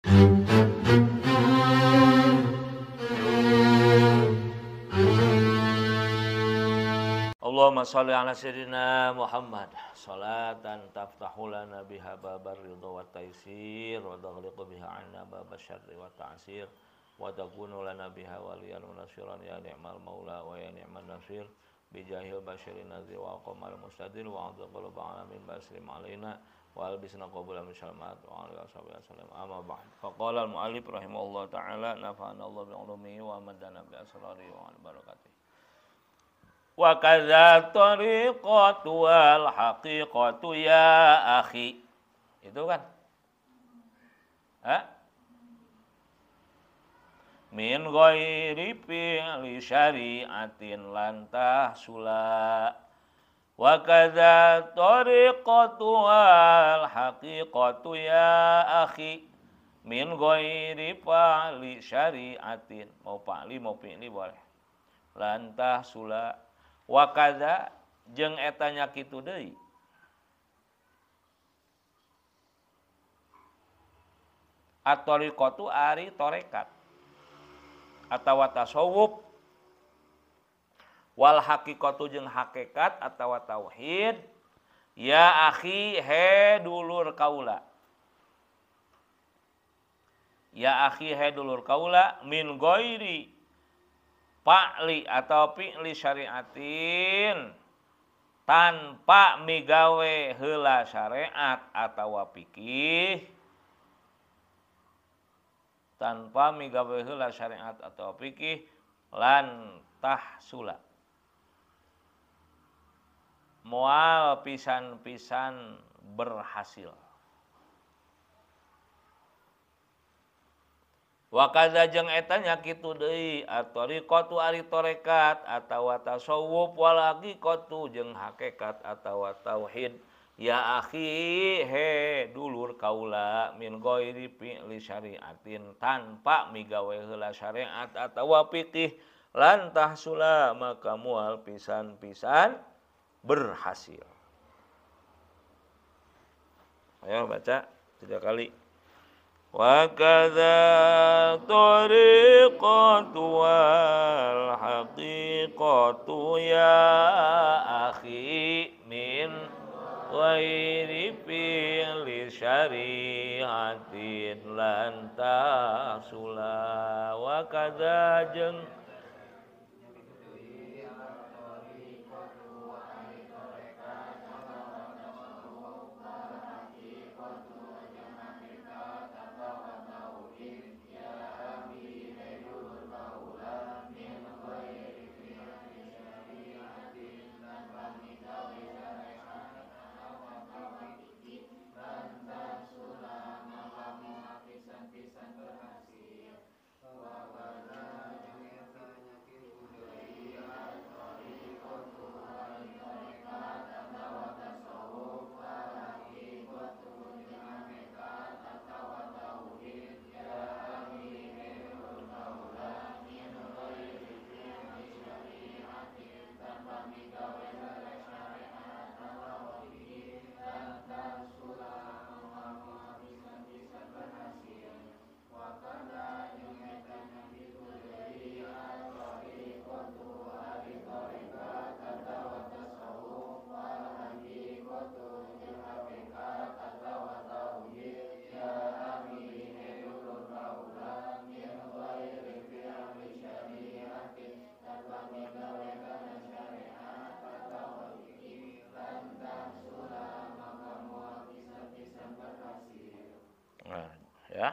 Allahumma sholli ala sayyidina Muhammad salatan taftahu lana biha babar ridha wa taysir wa taghliqu biha 'anna babasy syarri wa ta'sir wa takunu lana biha waliyan wa nasiran ya ni'mal maula wa ya ni'man nasir bijahil basyirin nadhir wa qamal mustadir wa a'dzaqal alamin basrim alaina wa albisna qabula min syalmat wa alihi wasallam amma ba'd faqala al muallif rahimahullah ta'ala nafa'ana Allah bi ulumihi wa madana bi asrarihi wa barakatihi. Wa kadza tariqatu wal haqiqatu ya akhi. Itu kan? Min ghairi fi'li syari'atin lan tahsula. Wa kadza tariqatu wal haqiqatu ya akhi. Min ghairi fi'li syari'atin. Mau fa'li mau fi'li boleh. Lan tahsula. Wa kadza jeung eta nya kitu deui. At-tariqatu ari tarekat atawa tasawuf wal haqiqatu jeung hakikat atawa tauhid ya akhi he dulur kaula. Ya akhi he dulur kaula min ghairi fa'li atau fi'li syariatin tanpa migawe heula syariat atawa fikih, tanpa migawe heula syariat atawa fikih lan tahsula moal pisan-pisan berhasil. Wa kadza jeung eta nya kitu deui at-tariqatu ari tarekat atawa tasawuf wal haqiqatu jeung hakikat atawa tauhid ya akhi he dulur kaula min ghairi fi'li syariatin tanpa migawe heula syariat atawa fikih lan tahsula maka moal pisan-pisan berhasil. Ayo baca 3 kali. Wa kadza tariqatu wal haqiqatu ya akhi min ghairi fi'li syari'atin lan tahsula. Wa kadza jeung ya.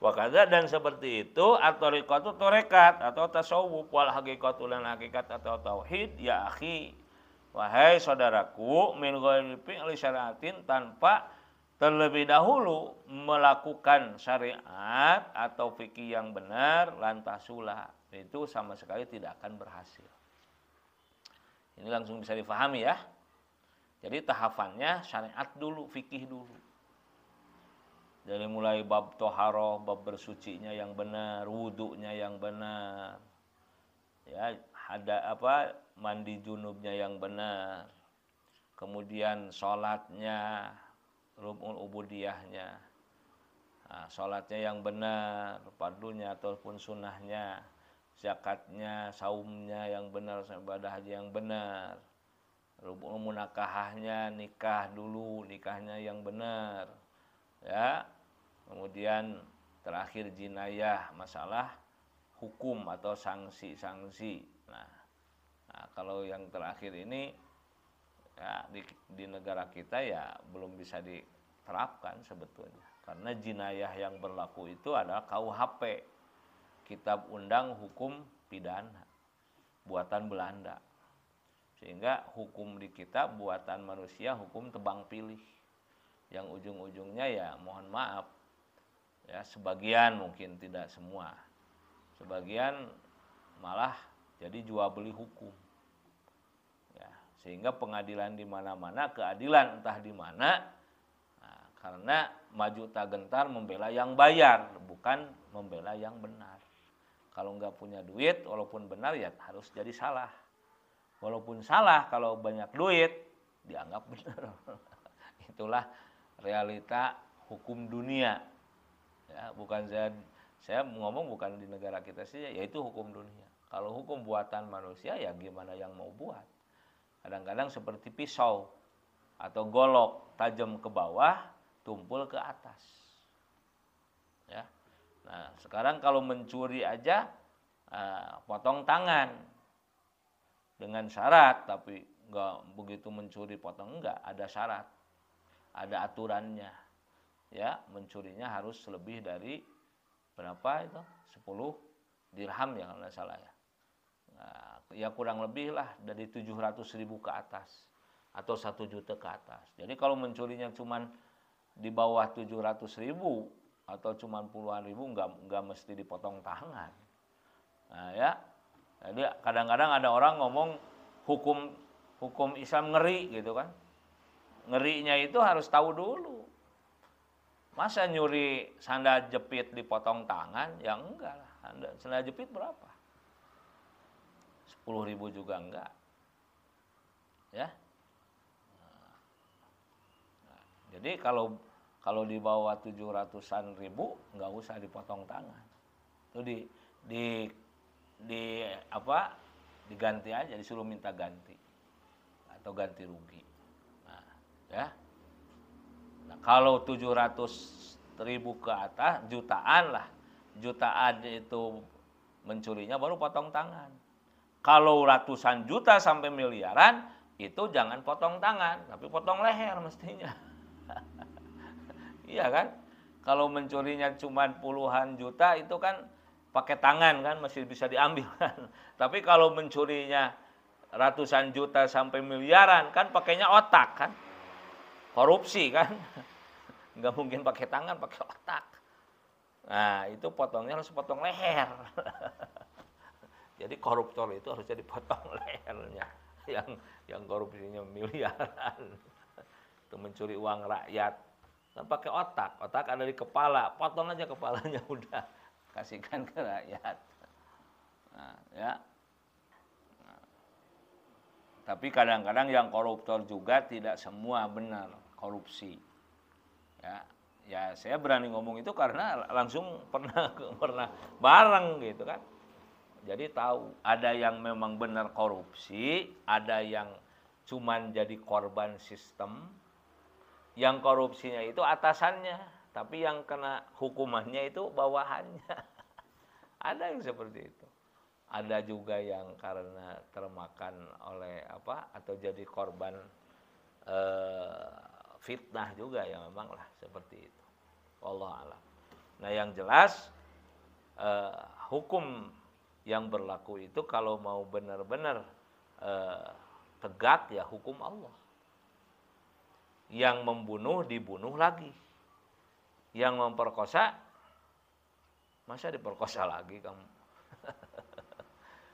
Wa kadza dan seperti itu at-tariqatu tarekat atau tasawuf wal haqiqatu lan hakikat atau tauhid ya akhi wahai saudaraku min ghairi fi'li syariatin tanpa terlebih dahulu melakukan syariat atau fikih yang benar lantasula itu sama sekali tidak akan berhasil. Ini langsung bisa difahami ya. Jadi tahapannya syariat dulu, fikih dulu. Dari mulai bab toharoh, bab bersucinya yang benar, wudunya yang benar, ya ada mandi junubnya yang benar, kemudian sholatnya, rukun ubudiyahnya, Nah, sholatnya yang benar, fardunya ataupun sunnahnya, zakatnya, saumnya yang benar, ibadah haji yang benar, munakahahnya, nikah dulu, nikahnya yang benar, ya. Kemudian terakhir jinayah, masalah hukum atau sanksi-sanksi. Nah, kalau yang terakhir ini ya di negara kita ya belum bisa diterapkan sebetulnya. Karena jinayah yang berlaku itu adalah KUHP, Kitab Undang Hukum Pidana, buatan Belanda. Sehingga hukum di kita buatan manusia, hukum tebang pilih. Yang ujung-ujungnya ya mohon maaf, ya sebagian mungkin, tidak semua. Sebagian malah jadi jual beli hukum. Ya, sehingga pengadilan di mana-mana, keadilan entah di mana. Nah, karena maju tak gentar membela yang bayar, bukan membela yang benar. Kalau nggak punya duit, walaupun benar ya harus jadi salah. Walaupun salah, kalau banyak duit dianggap benar. Itulah realita hukum dunia. Ya, bukan saya ngomong bukan di negara kita saja, yaitu hukum dunia. Kalau hukum buatan manusia ya gimana yang mau buat. Kadang-kadang seperti pisau atau golok, tajam ke bawah, tumpul ke atas. Ya. Nah, sekarang kalau mencuri aja potong tangan dengan syarat, tapi nggak begitu mencuri potong, enggak, ada syarat, ada aturannya. Ya, mencurinya harus lebih dari berapa itu? 10 dirham ya kalau nggak salah ya. Nah, ya kurang lebih lah dari 700.000 ke atas atau 1 juta ke atas. Jadi kalau mencurinya cuman di bawah 700.000 atau cuman puluhan ribu, nggak mesti dipotong tangan. Nah ya, jadi kadang-kadang ada orang ngomong hukum Islam ngeri gitu kan. Ngerinya itu harus tahu dulu. Masa nyuri sandal jepit dipotong tangan? Ya enggak lah. Sandal jepit berapa? 10.000 juga enggak. Ya. Nah, jadi kalau di bawah 700-an ribu enggak usah dipotong tangan. Itu diganti aja, disuruh minta ganti atau ganti rugi. Nah, ya. Nah, kalau 700.000 ke atas, jutaan lah. Jutaan itu mencurinya baru potong tangan. Kalau ratusan juta sampai miliaran, itu jangan potong tangan, tapi potong leher mestinya. Iya kan? Kalau mencurinya cuma puluhan juta, itu kan pakai tangan kan, masih bisa diambil kan. Tapi kalau mencurinya ratusan juta sampai miliaran, kan pakainya otak kan. Korupsi kan, nggak mungkin pakai tangan, pakai otak. Nah itu potongnya harus potong leher. Jadi koruptor itu harusnya dipotong lehernya, yang korupsinya miliaran, itu mencuri uang rakyat. Kan pakai otak ada di kepala, potong aja kepalanya udah, kasihkan ke rakyat. Nah, ya. Tapi kadang-kadang yang koruptor juga tidak semua benar korupsi. Ya saya berani ngomong itu karena langsung pernah bareng gitu kan. Jadi tahu ada yang memang benar korupsi, ada yang cuman jadi korban sistem. Yang korupsinya itu atasannya, tapi yang kena hukumannya itu bawahannya. Ada yang seperti itu. Ada juga yang karena termakan oleh atau jadi korban fitnah juga ya, memang lah seperti itu. Wallahu a'lam. Nah yang jelas hukum yang berlaku itu kalau mau benar-benar tegak ya hukum Allah. Yang membunuh dibunuh lagi. Yang memperkosa masa diperkosa lagi kamu.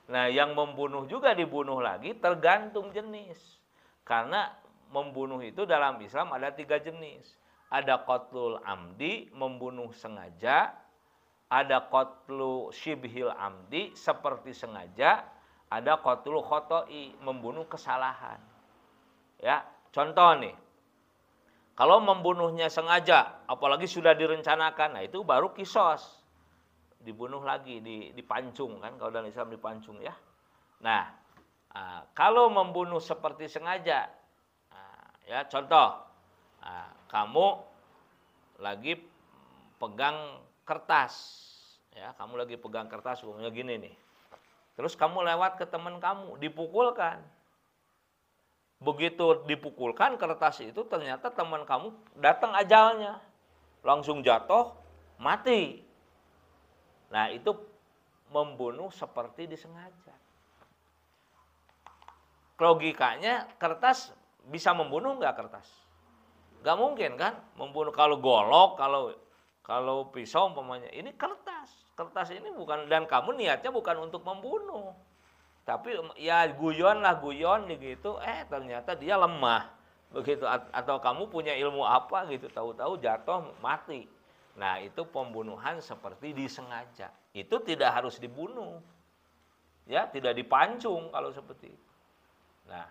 Nah yang membunuh juga dibunuh lagi, tergantung jenis. Karena membunuh itu dalam Islam ada 3 jenis. Ada qatlul amdi, membunuh sengaja. Ada qatlu syibhil amdi, seperti sengaja. Ada qatlu khoto'i, membunuh kesalahan. Ya, contoh nih. Kalau membunuhnya sengaja, apalagi sudah direncanakan, nah itu baru kisos. Dibunuh lagi, dipancung kan, kalau dalam Islam dipancung ya. Nah, kalau membunuh seperti sengaja, ya contoh, kamu lagi pegang kertas, ya kamu lagi pegang kertas, umumnya gini nih. Terus kamu lewat ke teman kamu, dipukulkan. Begitu dipukulkan kertas itu ternyata teman kamu datang ajalnya. Langsung jatuh, mati. Nah itu membunuh seperti disengaja. Logikanya kertas bisa membunuh nggak kertas? Nggak mungkin kan? Membunuh kalau golok, kalau pisau umpamanya. Ini kertas. Kertas ini bukan, dan kamu niatnya bukan untuk membunuh. Tapi ya guyon gitu, ternyata dia lemah begitu, atau kamu punya ilmu apa gitu, tahu-tahu jatuh mati. Nah itu pembunuhan seperti disengaja. Itu tidak harus dibunuh, ya tidak dipancung kalau seperti itu. Nah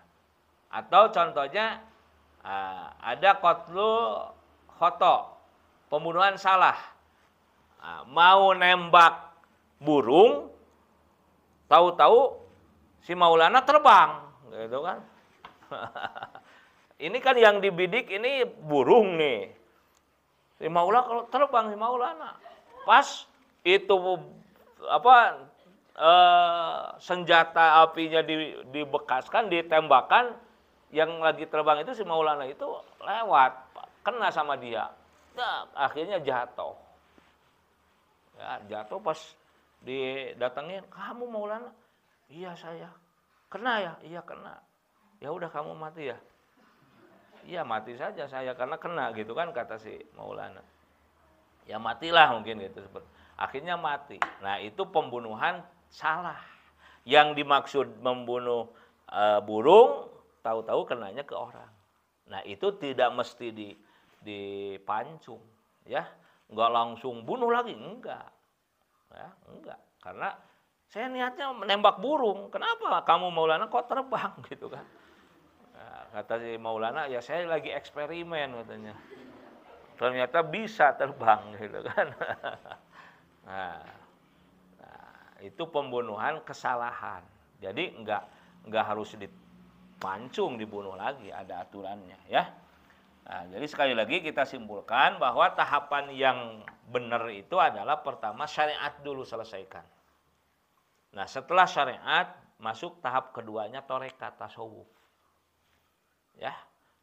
atau contohnya ada qatlu khoto, pembunuhan salah, mau nembak burung, tahu-tahu si Maulana terbang, gitu kan? Ini kan yang dibidik ini burung nih. Si Maulana kalau terbang si Maulana, pas itu senjata apinya dibekaskan, ditembakkan, yang lagi terbang itu si Maulana itu lewat, kena sama dia, nah, akhirnya jatuh. Ya, jatuh pas didatengin, kamu Maulana? Iya saya. Kena ya? Iya kena. Ya udah kamu mati ya? Iya mati saja saya karena kena gitu kan kata si Maulana. Ya matilah mungkin gitu. Akhirnya mati. Nah itu pembunuhan salah. Yang dimaksud membunuh burung, tahu-tahu kenanya ke orang. Nah itu tidak mesti dipancung, ya. Enggak langsung bunuh lagi, enggak. Ya, enggak. Karena saya niatnya menembak burung. Kenapa kamu Maulana kok terbang gitu kan? Nah, kata si Maulana, ya saya lagi eksperimen katanya. Ternyata bisa terbang gitu kan. Nah, itu pembunuhan kesalahan. Jadi enggak harus dipancung dibunuh lagi, ada aturannya ya. Nah, jadi sekali lagi kita simpulkan bahwa tahapan yang benar itu adalah pertama syariat dulu selesaikan. Nah setelah syariat masuk tahap keduanya torekat tasawuf, ya.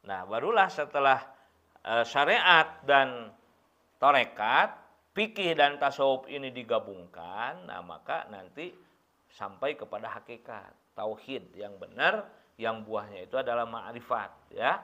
Nah barulah setelah syariat dan torekat, fikih dan tasawuf ini digabungkan, nah maka nanti sampai kepada hakikat tauhid yang benar, yang buahnya itu adalah ma'rifat, ya.